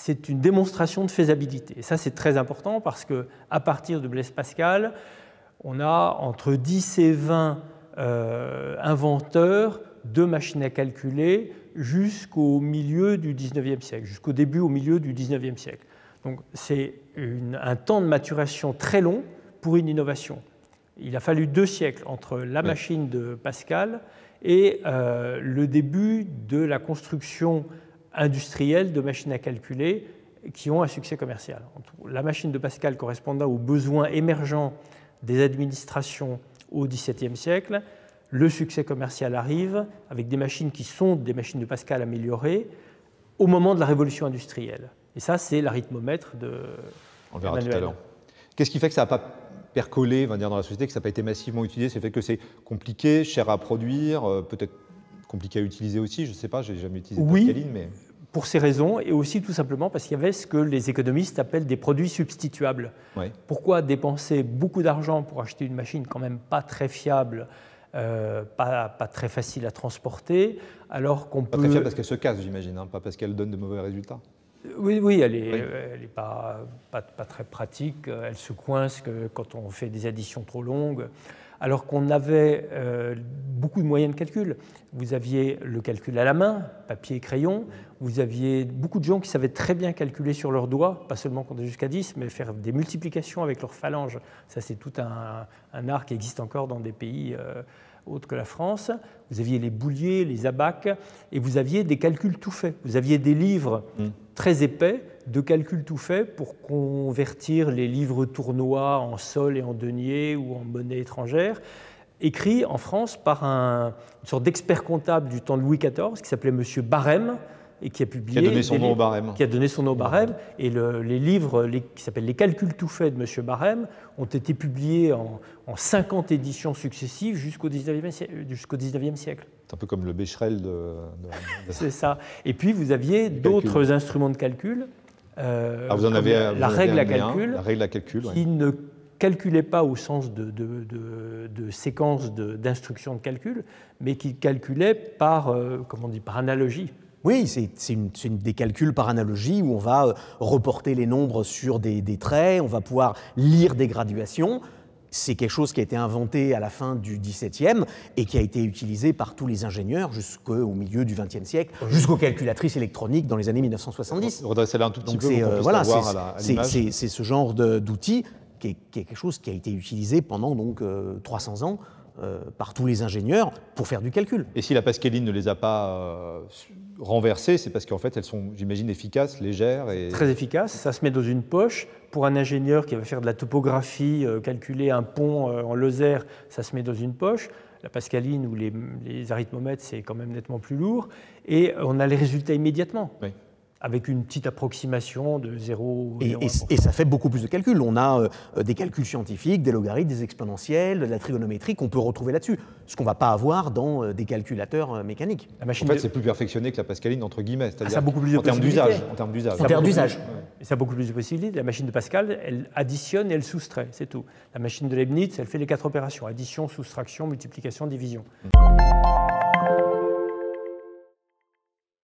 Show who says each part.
Speaker 1: c'est une démonstration de faisabilité. Et ça, c'est très important parce qu'à partir de Blaise Pascal, on a entre 10 et 20 inventeurs de machines à calculer jusqu'au milieu du 19e siècle, jusqu'au début, au milieu du 19e siècle. Donc c'est un temps de maturation très long pour une innovation. Il a fallu 2 siècles entre la machine de Pascal et le début de la construction industrielle de machines à calculer qui ont un succès commercial. La machine de Pascal correspondant aux besoins émergents des administrations au XVIIe siècle. Le succès commercial arrive avec des machines qui sont des machines de Pascal améliorées au moment de la révolution industrielle. Et ça, c'est l'arithmomètre de
Speaker 2: On verra tout à l'heure. Qu'est-ce qui fait que ça n'a pas percolé, on va dire, dans la société, que ça n'a pas été massivement utilisé? C'est le fait que c'est compliqué, cher à produire, peut-être compliqué à utiliser aussi, je ne sais pas, je n'ai jamais utilisé de Pascaline, mais...
Speaker 1: Pour ces raisons, et aussi tout simplement parce qu'il y avait ce que les économistes appellent des produits substituables.
Speaker 2: Ouais.
Speaker 1: Pourquoi dépenser beaucoup d'argent pour acheter une machine quand même pas très fiable, pas très facile à transporter, alors qu'on peut...
Speaker 2: Pas très fiable parce qu'elle se casse, j'imagine, hein, pas parce qu'elle donne de mauvais résultats.
Speaker 1: Oui, elle n'est pas très pratique, elle se coince quand on fait des additions trop longues. Alors qu'on avait beaucoup de moyens de calcul. Vous aviez le calcul à la main, papier et crayon. Vous aviez beaucoup de gens qui savaient très bien calculer sur leurs doigts, pas seulement compter jusqu'à 10, mais faire des multiplications avec leurs phalanges. Ça, c'est tout un art qui existe encore dans des pays autres que la France. Vous aviez les bouliers, les abaques, et vous aviez des calculs tout faits. Vous aviez des livres très épais de calculs tout faits pour convertir les livres tournois en sol et en deniers ou en monnaie étrangère, écrits en France par une sorte d'expert comptable du temps de Louis XIV qui s'appelait M. Barème et qui a publié...
Speaker 2: Qui a donné son nom au Barème.
Speaker 1: Qui a donné son nom au Barème. Et les livres qui s'appellent Les calculs tout faits de M. Barème ont été publiés en 50 éditions successives jusqu'au 19e siècle.
Speaker 2: C'est un peu comme le Becherel de...
Speaker 1: C'est ça. Et puis vous aviez d'autres instruments de calcul.
Speaker 2: Vous en avez
Speaker 1: la règle à calcul, qui ne calculait pas au sens de séquence d'instructions de calcul, mais qui calculait par analogie.
Speaker 3: Oui, c'est des calculs par analogie où on va reporter les nombres sur des traits, on va pouvoir lire des graduations. C'est quelque chose qui a été inventé à la fin du XVIIe et qui a été utilisé par tous les ingénieurs jusqu'au milieu du XXe siècle, jusqu'aux calculatrices électroniques dans les années 1970.
Speaker 2: Redressez-la un tout petit peu pour qu'on puisse la voir à l'image.
Speaker 3: C'est ce genre d'outil qui est quelque chose qui a été utilisé pendant 300 ans par tous les ingénieurs pour faire du calcul.
Speaker 2: Et si la Pascaline ne les a pas renversées, c'est parce qu'en fait elles sont, j'imagine, efficaces, légères et... Très
Speaker 1: efficaces, ça se met dans une poche. Pour un ingénieur qui va faire de la topographie, calculer un pont en Lozère, ça se met dans une poche. La Pascaline ou les arithmomètres, c'est quand même nettement plus lourd. Et on a les résultats immédiatement. Oui. Avec une petite approximation de 0.
Speaker 3: Et ça fait beaucoup plus de calculs. On a des calculs scientifiques, des logarithmes, des exponentiels, de la trigonométrie qu'on peut retrouver là-dessus. Ce qu'on ne va pas avoir dans des calculateurs mécaniques.
Speaker 2: En fait, c'est plus perfectionné que la Pascaline, entre guillemets.
Speaker 1: Ça a beaucoup plus de
Speaker 2: possibilités. En termes d'usage.
Speaker 1: Ça a beaucoup plus de possibilités. La machine de Pascal, elle additionne et elle soustrait, c'est tout. La machine de Leibniz, elle fait les 4 opérations. Addition, soustraction, multiplication, division.